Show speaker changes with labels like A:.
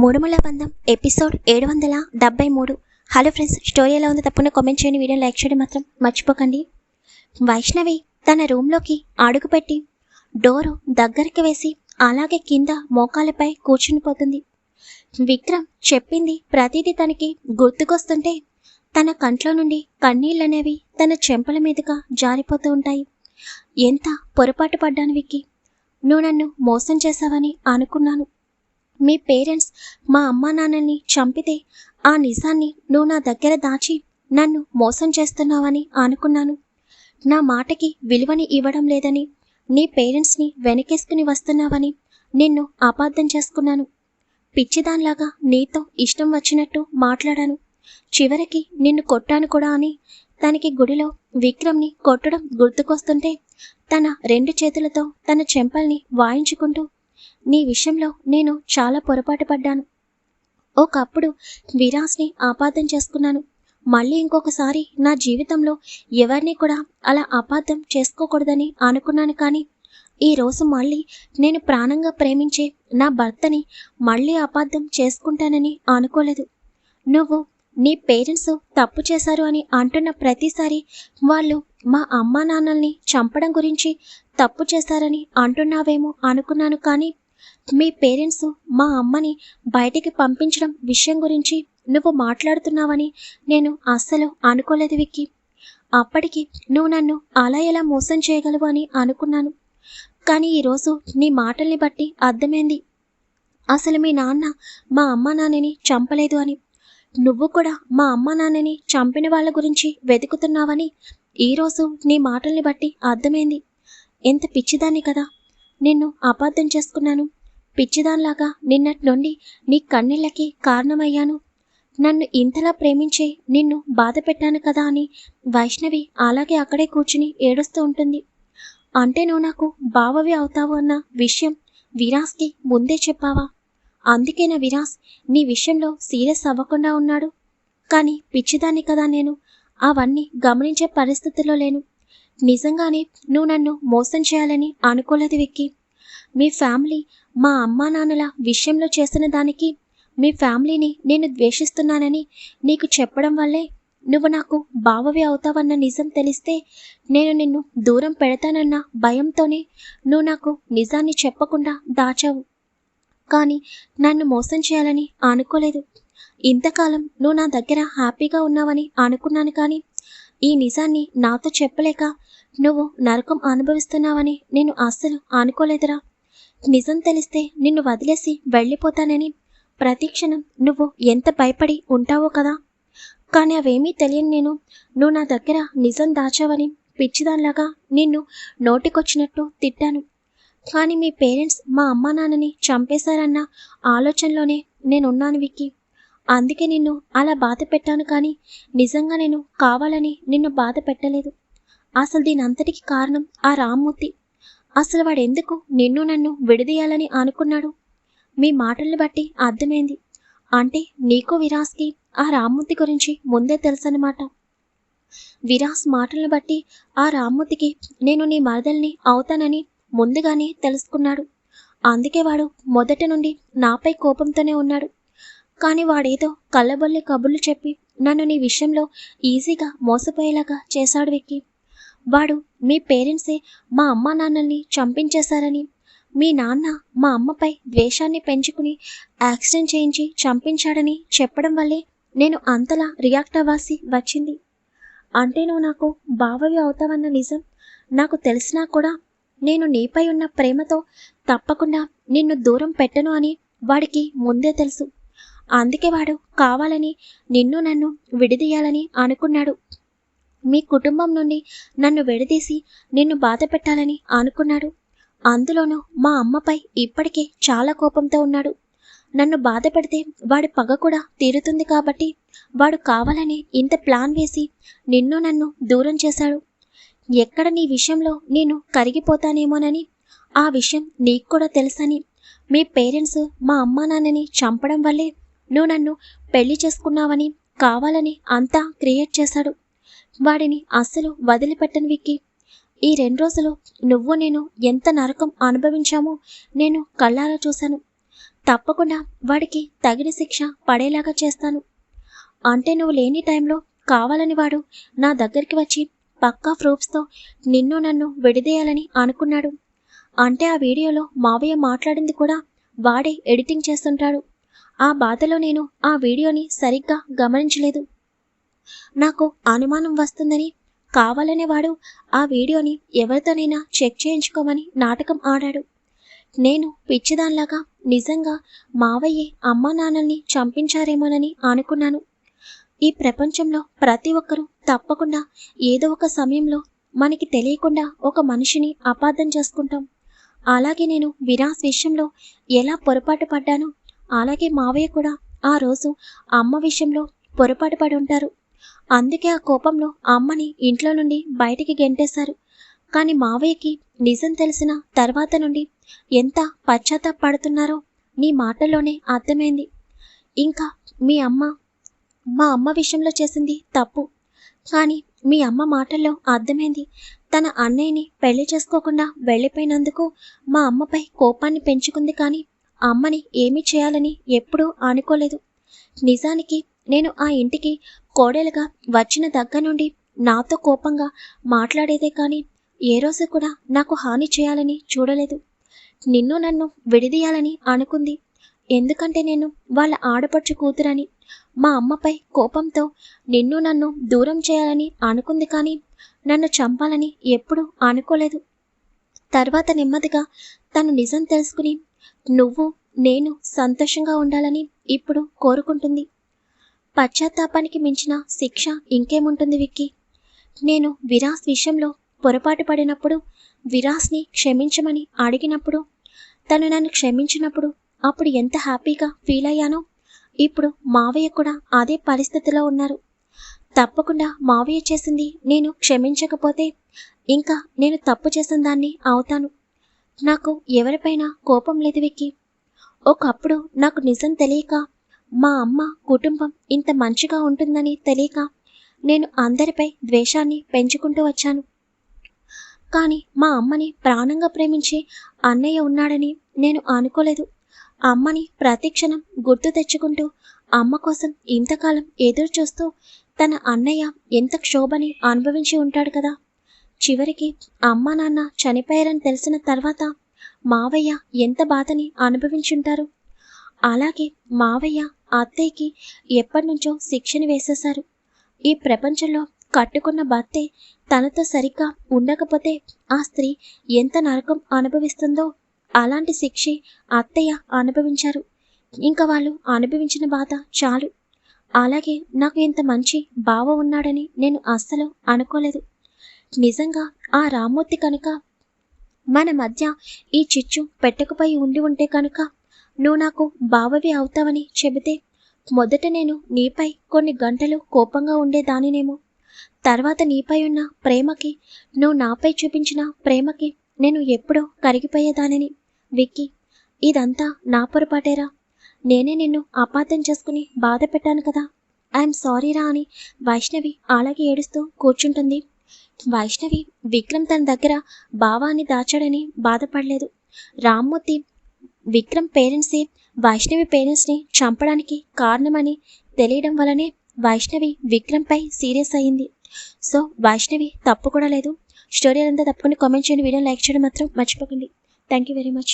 A: మూడుముల బంధం episode 773. Hello friends, story ఎలా ఉందో తప్పకుండా కామెంట్ చేయండి. వీడియో లైక్ చేయడం మాత్రం మర్చిపోకండి. వైష్ణవి తన రూమ్లోకి అడుగుపెట్టి డోరు దగ్గరికి వేసి అలాగే కింద మోకాలపై కూర్చునిపోతుంది. విక్రమ్ చెప్పింది ప్రతిదీ తనకి గుర్తుకొస్తుంటే తన కంట్లో నుండి కన్నీళ్ళనేవి తన చెంపల మీదుగా జారిపోతూ ఉంటాయి. ఎంత పొరపాటు పడ్డాను విక్కీ, నువ్వు నన్ను మోసం చేశావని అనుకున్నాను. మీ పేరెంట్స్ మా అమ్మా నాన్నల్ని చంపితే ఆ నిజాన్ని నువ్వు నా దగ్గర దాచి నన్ను మోసం చేస్తున్నావని అనుకున్నాను. నా మాటకి విలువని ఇవ్వడం లేదని నీ పేరెంట్స్ని వెనకేసుకుని వస్తున్నావని నిన్ను అపార్థం చేసుకున్నాను. పిచ్చిదాన్లాగా నీతో ఇష్టం వచ్చినట్టు మాట్లాడాను. చివరికి నిన్ను కొట్టాను కూడా అని తనకి గుడిలో విక్రమ్ని కొట్టడం గుర్తుకొస్తుంటే తన 2 చేతులతో తన చెంపల్ని వాయించుకుంటూ నీ విషయంలో నేను చాలా పొరపాటు పడ్డాను. ఒకప్పుడు విరాస్ని అపార్థం చేసుకున్నాను. మళ్ళీ ఇంకొకసారి నా జీవితంలో ఎవరిని కూడా అలా అపార్థం చేసుకోకూడదని అనుకున్నాను. కానీ ఈరోజు మళ్ళీ నేను ప్రాణంగా ప్రేమించే నా భర్తని మళ్ళీ అపార్థం చేసుకుంటానని అనుకోలేదు. నువ్వు నీ పేరెంట్స్ తప్పు చేశారు అని అంటున్న ప్రతిసారి వాళ్ళు మా అమ్మా నాన్నల్ని చంపడం గురించి తప్పు చేశారని అంటున్నావేమో అనుకున్నాను. కానీ మీ పేరెంట్స్ మా అమ్మని బయటికి పంపించడం విషయం గురించి నువ్వు మాట్లాడుతున్నావని నేను అస్సలు అనుకోలేదు విక్కీ. అప్పటికి నువ్వు నన్ను అలా ఎలా మోసం చేయగలవు అని అనుకున్నాను. కానీ ఈరోజు నీ మాటల్ని బట్టి అర్థమైంది అసలు మీ నాన్న మా అమ్మ నాన్నని చంపలేదు అని. నువ్వు కూడా మా అమ్మ నాన్నని చంపిన వాళ్ళ గురించి వెతుకుతున్నావని ఈరోజు నీ మాటల్ని బట్టి అర్థమైంది. ఎంత పిచ్చిదాన్ని కదా, నిన్ను అపార్థం చేసుకున్నాను. పిచ్చిదాన్లాగా నిన్నటి నుండి నీ కన్నీళ్ళకి కారణమయ్యాను. నన్ను ఇంతలా ప్రేమించే నిన్ను బాధ పెట్టాను కదా అని వైష్ణవి అలాగే అక్కడే కూర్చుని ఏడుస్తూ ఉంటుంది. అంటే నువ్వు నాకు బావవి అవుతావు అన్న విషయం విరాస్కి ముందే చెప్పావా? అందుకేనా విరాస్ నీ విషయంలో సీరియస్ అవ్వకుండా ఉన్నాడు? కానీ పిచ్చిదాన్ని కదా నేను, అవన్నీ గమనించే పరిస్థితిలో లేను. నిజంగానే నువ్వు నన్ను మోసం చేయాలని అనుకోలేదు విక్కీ. మీ ఫ్యామిలీ మా అమ్మా నాన్నల విషయంలో చేసిన దానికి మీ ఫ్యామిలీని నేను ద్వేషిస్తున్నానని నీకు చెప్పడం వల్లే నువ్వు నాకు బావవి అవుతావన్న నిజం తెలిస్తే నేను నిన్ను దూరం పెడతానన్న భయంతోనే నువ్వు నాకు నిజాన్ని చెప్పకుండా దాచావు. కానీ నన్ను మోసం చేయాలని అనుకోలేదు. ఇంతకాలం నువ్వు నా దగ్గర హ్యాపీగా ఉన్నావని అనుకున్నాను. కానీ ఈ నిజాన్ని నాతో చెప్పలేక నువ్వు నరకం అనుభవిస్తున్నావని నేను అస్సలు అనుకోలేదురా. నిజం తెలిస్తే నిన్ను వదిలేసి వెళ్ళిపోతానని ప్రతిక్షణం నువ్వు ఎంత భయపడి ఉంటావో కదా. కానీ అవేమీ తెలియని నేను నువ్వు నా దగ్గర నిజం దాచావని పిచ్చిదాన్లాగా నిన్ను నోటికొచ్చినట్టు తిట్టాను. కానీ మీ పేరెంట్స్ మా అమ్మా నాన్నని చంపేశారన్న ఆలోచనలోనే నేనున్నాను విక్కీ. అందుకే నిన్ను అలా బాధ పెట్టాను. కానీ నిజంగా నేను కావాలని నిన్ను బాధ పెట్టలేదు. అసలు దీని అంతటికి కారణం ఆ రామ్మూర్తి. అసలు వాడెందుకు నిన్ను నన్ను విడదీయాలని అనుకున్నాడు? మీ మాటల్ని బట్టి అర్థమైంది. అంటే నీకు విరాస్కి ఆ రామ్మూర్తి గురించి ముందే తెలుసన్నమాట. విరాస్ మాటలను బట్టి ఆ రామ్మూర్తికి నేను నీ మరదల్ని అవుతానని ముందుగానే తెలుసుకున్నాడు. అందుకే వాడు మొదటి నుండి నాపై కోపంతోనే ఉన్నాడు. కానీ వాడేదో కళ్ళబొల్లి కబుర్లు చెప్పి నన్ను నీ విషయంలో ఈజీగా మోసపోయేలాగా చేశాడు విక్కీ. వాడు మీ పేరెంట్సే మా అమ్మా నాన్నల్ని చంపించేశారని, మీ నాన్న మా అమ్మపై ద్వేషాన్ని పెంచుకుని యాక్సిడెంట్ చేయించి చంపించాడని చెప్పడం వల్లే నేను అంతలా రియాక్ట్ అవ్వాల్సి వచ్చింది. అంటే నువ్వు నాకు బావవి అవుతావన్న నిజం నాకు తెలిసినా కూడా నేను నీపై ఉన్న ప్రేమతో తప్పకుండా నిన్ను దూరం పెట్టను అని వాడికి ముందే తెలుసు. అందుకే వాడు కావాలని నిన్ను నన్ను విడదీయాలని అనుకున్నాడు. మీ కుటుంబం నుండి నన్ను విడదీసి నిన్ను బాధ పెట్టాలని అనుకున్నాడు. అందులోనూ మా అమ్మపై ఇప్పటికే చాలా కోపంతో ఉన్నాడు. నన్ను బాధ పెడితే వాడి పగ కూడా తీరుతుంది కాబట్టి వాడు కావాలని ఇంత ప్లాన్ వేసి నిన్ను నన్ను దూరం చేశాడు. ఎక్కడ నీ విషయంలో నేను కరిగిపోతానేమోనని, ఆ విషయం నీకు కూడా తెలుసని, మీ పేరెంట్స్ మా అమ్మా నాన్నని చంపడం వల్లే నువ్వు నన్ను పెళ్లి చేసుకున్నావని కావాలని అంతా క్రియేట్ చేశాడు. వాడిని అస్సలు వదిలిపెట్టను విక్కీ. ఈ 2 రోజులు నువ్వు నేను ఎంత నరకం అనుభవించామో నేను కళ్ళారా చూశాను. తప్పకుండా వాడికి తగిన శిక్ష పడేలాగా చేస్తాను. అంటే నువ్వు లేని టైంలో కావాలని వాడు నా దగ్గరికి వచ్చి పక్కా ప్రూఫ్స్తో నిన్ను నన్ను విడదీయాలని అనుకున్నాడు. అంటే ఆ వీడియోలో మావయ్య మాట్లాడింది కూడా వాడే ఎడిటింగ్ చేస్తుంటాడు. ఆ బాధలో నేను ఆ వీడియోని సరిగ్గా గమనించలేదు. నాకు అనుమానం వస్తుందని కావాలనే వాడు ఆ వీడియోని ఎవరితోనైనా చెక్ చేయించుకోమని నాటకం ఆడాడు. నేను పిచ్చిదాన్లాగా నిజంగా మావయ్యే అమ్మా నాన్నల్ని చంపించారేమోనని అనుకున్నాను. ఈ ప్రపంచంలో ప్రతి ఒక్కరూ తప్పకుండా ఏదో ఒక సమయంలో మనకి తెలియకుండా ఒక మనిషిని అపార్థం చేసుకుంటాం. అలాగే నేను విరాస్ విషయంలో ఎలా పొరపాటు పడ్డానో అలాగే మావయ్య కూడా ఆ రోజు అమ్మ విషయంలో పొరపాటు పడి ఉంటారు. అందుకే ఆ కోపంలో అమ్మని ఇంట్లో నుండి బయటికి గెంటేశారు. కానీ మావయ్యకి నిజం తెలిసిన తర్వాత నుండి ఎంత పశ్చాత్తాపడుతున్నారో నీ మాటల్లోనే అర్థమైంది. ఇంకా మా అమ్మ విషయంలో చేసింది తప్పు. కానీ మీ అమ్మ మాటల్లో అర్థమైంది తన అన్నయ్యని పెళ్లి చేసుకోకుండా వెళ్ళిపోయినందుకు మా అమ్మపై కోపాన్ని పెంచుకుంది. కానీ అమ్మని ఏమీ చేయాలని ఎప్పుడూ అనుకోలేదు. నిజానికి నేను ఆ ఇంటికి కోడలుగా వచ్చిన దగ్గర నుండి నాతో కోపంగా మాట్లాడేదే కానీ ఏ రోజు కూడా నాకు హాని చేయాలని చూడలేదు. నిన్ను నన్ను విడదీయాలని అనుకుంది. ఎందుకంటే నేను వాళ్ళ ఆడపడుచు కూతురని. మా అమ్మపై కోపంతో నిన్ను నన్ను దూరం చేయాలని అనుకుంది. కానీ నన్ను చంపాలని ఎప్పుడూ అనుకోలేదు. తర్వాత నెమ్మదిగా తను నిజం తెలుసుకుని నువ్వు నేను సంతోషంగా ఉండాలని ఇప్పుడు కోరుకుంటుంది. పశ్చాత్తాపానికి మించిన శిక్ష ఇంకేముంటుంది విక్కీ? నేను విరాస్ విషయంలో పొరపాటు పడినప్పుడు విరాస్ని క్షమించమని అడిగినప్పుడు తను నన్ను క్షమించినప్పుడు అప్పుడు ఎంత హ్యాపీగా ఫీల్ అయ్యానో ఇప్పుడు మావయ్య కూడా అదే పరిస్థితిలో ఉన్నారు. తప్పకుండా మావయ్య చేసింది నేను క్షమించకపోతే ఇంకా నేను తప్పు చేసిన దాన్ని అవుతాను. నాకు ఎవరిపైనా కోపం లేదు విక్కీ. ఒకప్పుడు నాకు నిజం తెలియక మా అమ్మ కుటుంబం ఇంత మంచిగా ఉంటుందని తెలియక నేను అందరిపై ద్వేషాన్ని పెంచుకుంటూ వచ్చాను. కానీ మా అమ్మని ప్రాణంగా ప్రేమించే అన్నయ్య ఉన్నాడని నేను అనుకోలేదు. అమ్మని ప్రతి క్షణం గుర్తు తెచ్చుకుంటూ అమ్మ కోసం ఇంతకాలం ఎదురు చూస్తూ తన అన్నయ్య ఎంత క్షోభని అనుభవించి ఉంటాడు కదా. చివరికి అమ్మ నాన్న చనిపోయారని తెలిసిన తర్వాత మావయ్య ఎంత బాధని అనుభవించుంటారు. అలాగే మావయ్య అత్తయ్యకి ఎప్పటినుంచో శిక్షని వేసేశారు. ఈ ప్రపంచంలో కట్టుకున్న భర్తే తనతో సరిగ్గా ఉండకపోతే ఆ స్త్రీ ఎంత నరకం అనుభవిస్తుందో అలాంటి శిక్షే అత్తయ్య అనుభవించారు. ఇంకా వాళ్ళు అనుభవించిన బాధ చాలు. అలాగే నాకు ఇంత మంచి బావ ఉన్నాడని నేను అస్సలు అనుకోలేదు. నిజంగా ఆ రామ్మూర్తి కనుక మన మధ్య ఈ చిచ్చు పెట్టకపోయి ఉంటే కనుక నువ్వు నాకు బావవి అవుతావని చెబితే మొదట నేను నీపై కొన్ని గంటలు కోపంగా ఉండేదానినేమో. తర్వాత నీపై ఉన్న ప్రేమకి నువ్వు నాపై చూపించిన ప్రేమకి నేను ఎప్పుడో కరిగిపోయేదానిని. విక్కీ, ఇదంతా నా పొరపాటేరా. నేనే నిన్ను అపార్థం చేసుకుని బాధ పెట్టాను కదా. ఐఎమ్ సారీరా అని వైష్ణవి అలాగే ఏడుస్తూ కూర్చుంటుంది. వైష్ణవి విక్రమ్ తన దగ్గర భావాన్ని దాచాడని బాధపడలేదు. రామ్మూర్తి విక్రమ్ పేరెంట్సే వైష్ణవి పేరెంట్స్ని చంపడానికి కారణమని తెలియడం వల్లనే వైష్ణవి విక్రమ్పై సీరియస్ అయ్యింది. సో వైష్ణవి తప్పు కూడా లేదు. స్టోరీ అంతా తప్పకుండా కామెంట్ చేయండి. వీడియో లైక్ చేయడం మాత్రం మర్చిపోకండి. Thank you very much.